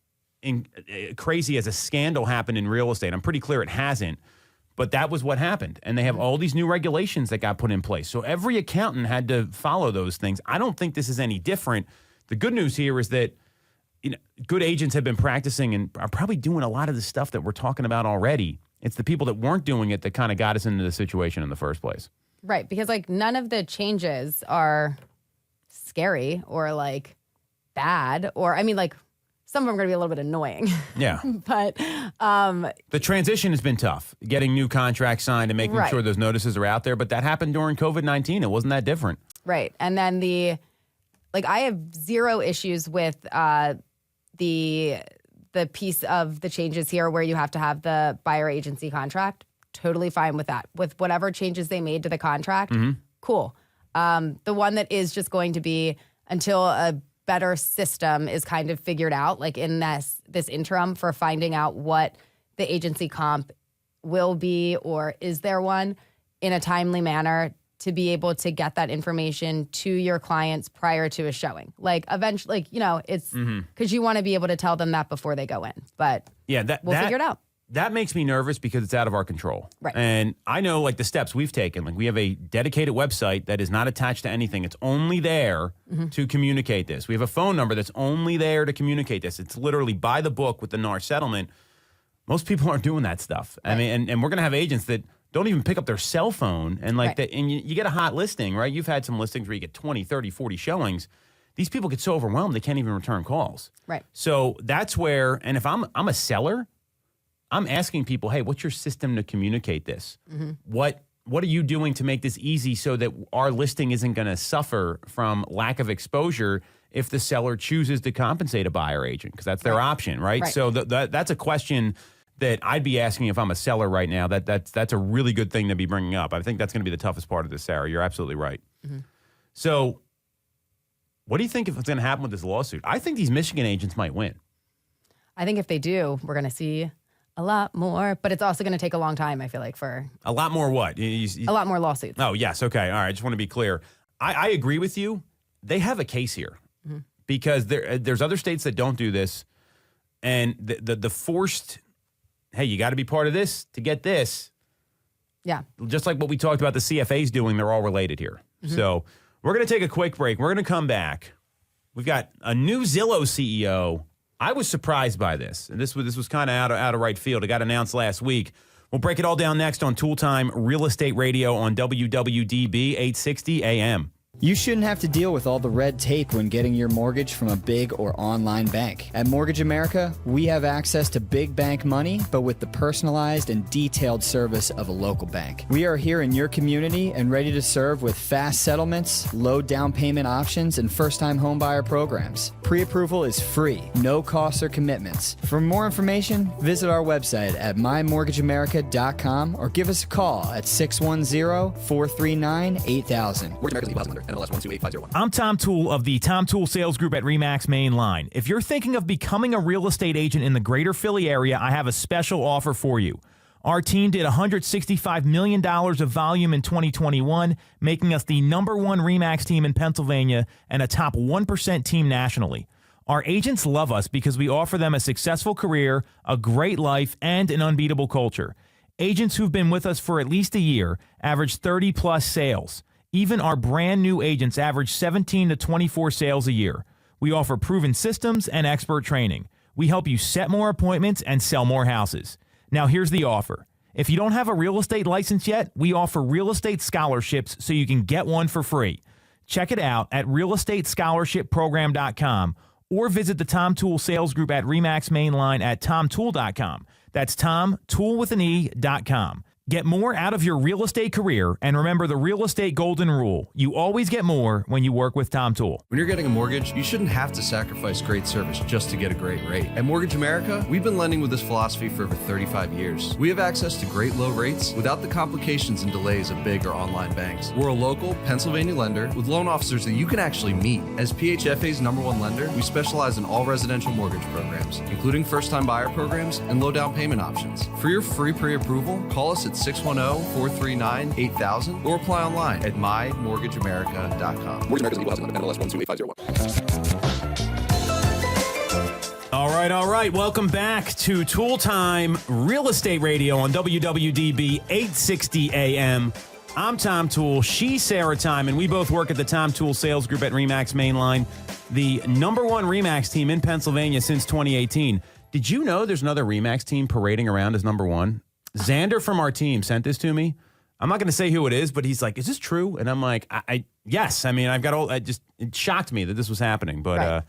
crazy as a scandal happened in real estate. I'm pretty clear it hasn't. But that was what happened. And they have all these new regulations that got put in place. So every accountant had to follow those things. I don't think this is any different. The good news here is that good agents have been practicing and are probably doing a lot of the stuff that we're talking about already. It's the people that weren't doing it that kind of got us into the situation in the first place. Right, because like none of the changes are scary or like bad, or some of them are going to be a little bit annoying. Yeah. But the transition has been tough, getting new contracts signed and making sure those notices are out there. But that happened during COVID-19. It wasn't that different. Right. And then I have zero issues with the piece of the changes here where you have to have the buyer agency contract. Totally fine with that. With whatever changes they made to the contract, cool. The one that is just going to be until a better system is kind of figured out, like in this interim for finding out what the agency comp will be, or is there one, in a timely manner to be able to get that information to your clients prior to a showing. Like eventually, it's because you want to be able to tell them that before they go in. But Yeah, we'll figure it out. That makes me nervous because it's out of our control. Right. And I know like the steps we've taken. Like we have a dedicated website that is not attached to anything. It's only there to communicate this. We have a phone number that's only there to communicate this. It's literally by the book with the NAR settlement. Most people aren't doing that stuff. Right. I mean, and we're going to have agents that don't even pick up their cell phone and like that. And you get a hot listing, right? You've had some listings where you get 20, 30, 40 showings. These people get so overwhelmed they can't even return calls. Right. So that's where, and if I'm a seller, I'm asking people, hey, what's your system to communicate this? What are you doing to make this easy so that our listing isn't going to suffer from lack of exposure if the seller chooses to compensate a buyer agent? Because that's their option, right? So that's a question that I'd be asking if I'm a seller right now. That's a really good thing to be bringing up. I think that's going to be the toughest part of this, Sarah. You're absolutely right. So what do you think if it's going to happen with this lawsuit? I think these Michigan agents might win. I think if they do, we're going to see a lot more, but it's also going to take a long time, I feel like, for... A lot more what? A lot more lawsuits. Oh, yes. Okay. All right. I just want to be clear. I agree with you. They have a case here because there's other states that don't do this. And the forced, hey, you got to be part of this to get this. Yeah. Just like what we talked about the CFAs doing, they're all related here. So we're going to take a quick break. We're going to come back. We've got a new Zillow CEO. I was surprised by this. And this was kind of out of right field. It got announced last week. We'll break it all down next on Tool Time Real Estate Radio on WWDB-860 AM. You shouldn't have to deal with all the red tape when getting your mortgage from a big or online bank. At Mortgage America, we have access to big bank money, but with the personalized and detailed service of a local bank. We are here in your community and ready to serve with fast settlements, low down payment options, and first-time homebuyer programs. Pre-approval is free, no costs or commitments. For more information, visit our website at mymortgageamerica.com or give us a call at 610-439-8000. Mortgage America's equal housing lender. NMLS 128501. I'm Tom Toole of the Tom Toole Sales Group at RE/MAX Main Line. If you're thinking of becoming a real estate agent in the greater Philly area, I have a special offer for you. Our team did $165 million of volume in 2021, making us the #1 RE/MAX team in Pennsylvania and a top 1% team nationally. Our agents love us because we offer them a successful career, a great life, and an unbeatable culture. Agents who've been with us for at least a year average 30-plus sales. Even our brand new agents average 17 to 24 sales a year. We offer proven systems and expert training. We help you set more appointments and sell more houses. Now here's the offer. If you don't have a real estate license yet, we offer real estate scholarships so you can get one for free. Check it out at realestatescholarshipprogram.com or visit the Tom Toole Sales Group at RE/MAX Main Line at tomtoole.com. That's tomtoole.com. Get more out of your real estate career, and remember the real estate golden rule. You always get more when you work with Tom Toole. When you're getting a mortgage, you shouldn't have to sacrifice great service just to get a great rate. At Mortgage America, we've been lending with this philosophy for over 35 years. We have access to great low rates without the complications and delays of big or online banks. We're a local Pennsylvania lender with loan officers that you can actually meet. As PHFA's #1 lender, we specialize in all residential mortgage programs, including first-time buyer programs and low down payment options. For your free pre-approval, call us at 610-439-8000 or apply online at mymortgageamerica.com. Mortgage America's equal housing lender. NMLS 128501. All right. Welcome back to Tool Time Real Estate Radio on WWDB-860 AM. I'm Tom Toole. She's Sarah Tymon. We both work at the Tom Toole Sales Group at RE/MAX Main Line, the #1 RE/MAX team in Pennsylvania since 2018. Did you know there's another RE/MAX team parading around as #1? Xander from our team sent this to me. I'm not going to say who it is, but he's like, "Is this true?" And I'm like, "Yes." I mean, I've got all. It shocked me that this was happening, but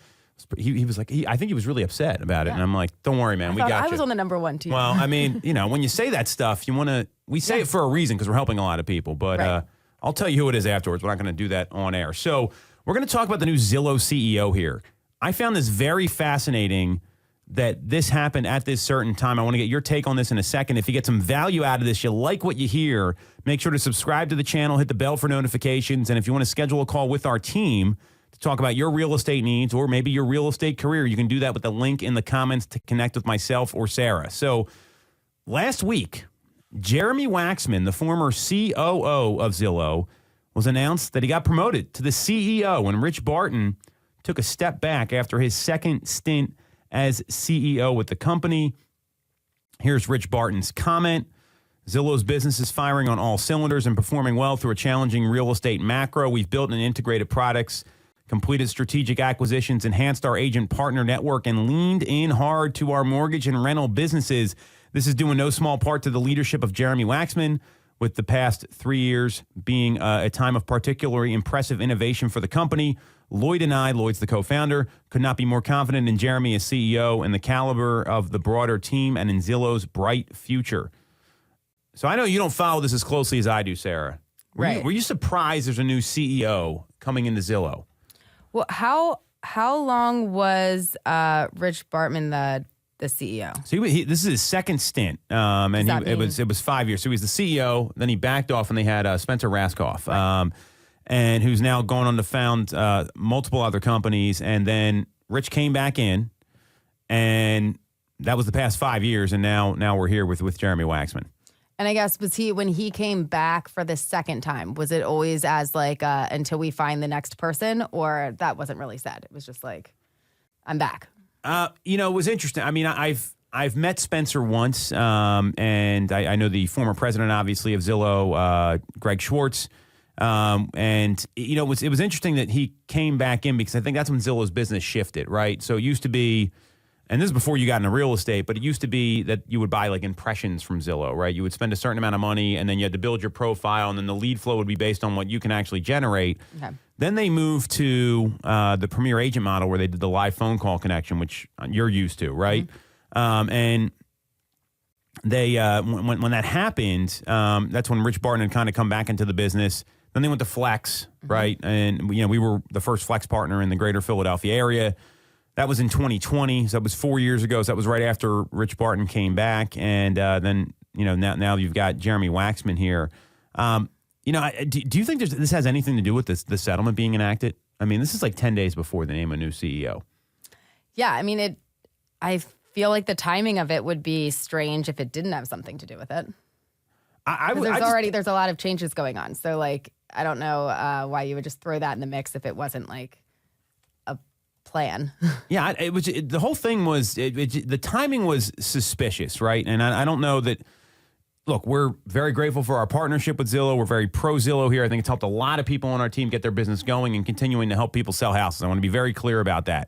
he was like, I think he was really upset about it, and I'm like, "Don't worry, man, we got you." I was on the #1 team. Well, I mean, when you say that stuff, we say it for a reason because we're helping a lot of people. But I'll tell you who it is afterwards. We're not going to do that on air. So we're going to talk about the new Zillow CEO here. I found this very fascinating that this happened at this certain time. I want to get your take on this in a second. If you get some value out of this, you like what you hear, make sure to subscribe to the channel, hit the bell for notifications, and if you want to schedule a call with our team to talk about your real estate needs or maybe your real estate career, you can do that with the link in the comments to connect with myself or Sarah. So last week, Jeremy Waxman, the former COO of Zillow, was announced that he got promoted to the CEO, and Rich Barton took a step back after his second stint as CEO with the company. Here's Rich Barton's comment. Zillow's business is firing on all cylinders and performing well through a challenging real estate macro. We've built and integrated products, completed strategic acquisitions, enhanced our agent partner network, and leaned in hard to our mortgage and rental businesses. This is due in no small part to the leadership of Jeremy Waxman, with the past 3 years being a time of particularly impressive innovation for the company. Lloyd and I, Lloyd's the co-founder, could not be more confident in Jeremy as CEO and the caliber of the broader team and in Zillow's bright future. So I know you don't follow this as closely as I do, Sarah. Were you surprised there's a new CEO coming into Zillow? Well, how long was Rich Bartman the CEO? So this is his second stint, and it was 5 years. So he was the CEO, then he backed off, and they had Spencer Raskoff, right. And who's now gone on to found multiple other companies. And then Rich came back in, and that was the past 5 years, and now we're here with Jeremy Waxman. And I guess when he came back for the second time, was it always as like until we find the next person, or that wasn't really said? It was just like, I'm back. It was interesting. I mean, I've met Spencer once, and I know the former president, obviously, of Zillow, Greg Schwartz. It was interesting that he came back in because I think that's when Zillow's business shifted, right? So it used to be, and this is before you got into real estate, but it used to be that you would buy like impressions from Zillow, right? You would spend a certain amount of money and then you had to build your profile, and then the lead flow would be based on what you can actually generate. Okay. Then they moved to the Premier Agent model where they did the live phone call connection, which you're used to, right? Mm-hmm. And they when that happened, that's when Rich Barton had kind of come back into the business. Then they went to Flex, mm-hmm. right? And we were the first Flex partner in the greater Philadelphia area. That was in 2020, so that was 4 years ago. So that was right after Rich Barton came back, and then now you've got Jeremy Waxman here. Do you think this has anything to do with the settlement being enacted? I mean, this is like 10 days before they name a new CEO. Yeah, I mean, I feel like the timing of it would be strange if it didn't have something to do with it. There's a lot of changes going on, so like I don't know why you would just throw that in the mix if it wasn't like a plan. Yeah, the whole thing was the timing was suspicious, right? And I don't know that. Look, we're very grateful for our partnership with Zillow. We're very pro Zillow here. I think it's helped a lot of people on our team get their business going and continuing to help people sell houses. I want to be very clear about that.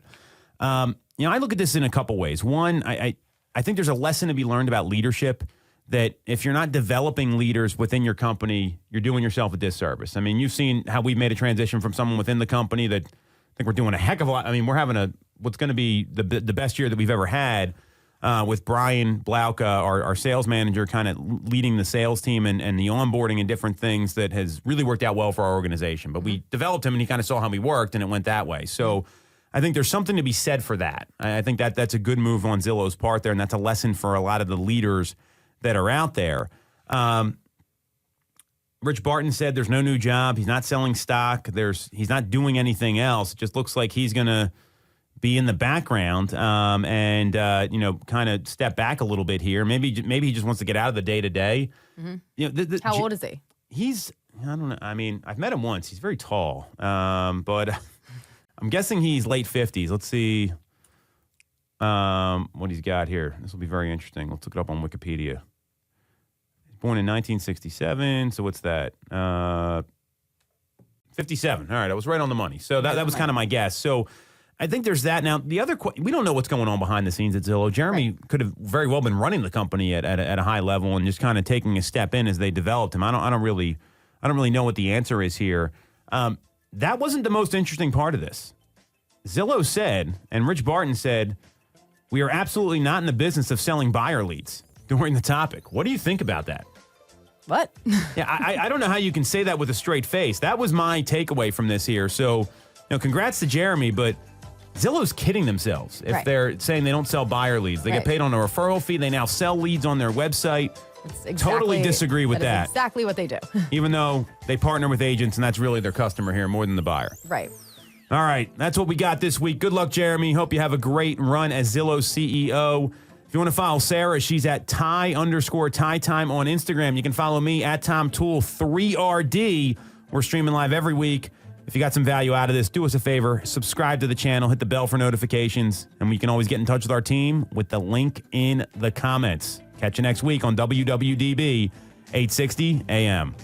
I look at this in a couple ways. One, I think there's a lesson to be learned about leadership, that if you're not developing leaders within your company, you're doing yourself a disservice. I mean, you've seen how we've made a transition from someone within the company that I think we're doing a heck of a lot. I mean, we're having what's going to be the best year that we've ever had. With Brian Blauka, our sales manager, kind of leading the sales team and the onboarding and different things that has really worked out well for our organization. But we developed him and he kind of saw how we worked and it went that way. So I think there's something to be said for that. I think that's a good move on Zillow's part there, and that's a lesson for a lot of the leaders that are out there. Rich Barton said there's no new job. He's not selling stock. He's not doing anything else. It just looks like he's going to be in the background and kind of step back a little bit here. Maybe he just wants to get out of the day-to-day. Mm-hmm. How old is he? I don't know. I mean, I've met him once. He's very tall, but I'm guessing he's late 50s. Let's see what he's got here. This will be very interesting. Let's look it up on Wikipedia. He's born in 1967, so what's that? 57. All right, I was right on the money. So that was kind of my guess. So I think there's that. Now, the other we don't know what's going on behind the scenes at Zillow. Jeremy could have very well been running the company at a high level and just kind of taking a step in as they developed him. I don't really know what the answer is here. That wasn't the most interesting part of this. Zillow said, and Rich Barton said, we are absolutely not in the business of selling buyer leads during the topic. What do you think about that? What? Yeah, I don't know how you can say that with a straight face. That was my takeaway from this here. So, congrats to Jeremy, but Zillow's kidding themselves if they're saying they don't sell buyer leads. They get paid on a referral fee. They now sell leads on their website. Totally disagree with that. Exactly what they do. Even though they partner with agents, and that's really their customer here more than the buyer. Right. All right. That's what we got this week. Good luck, Jeremy. Hope you have a great run as Zillow CEO. If you want to follow Sarah, she's at Ty_TyTime on Instagram. You can follow me at Tom Toole 3RD. We're streaming live every week. If you got some value out of this, do us a favor, subscribe to the channel, hit the bell for notifications, and we can always get in touch with our team with the link in the comments. Catch you next week on WWDB 860 AM.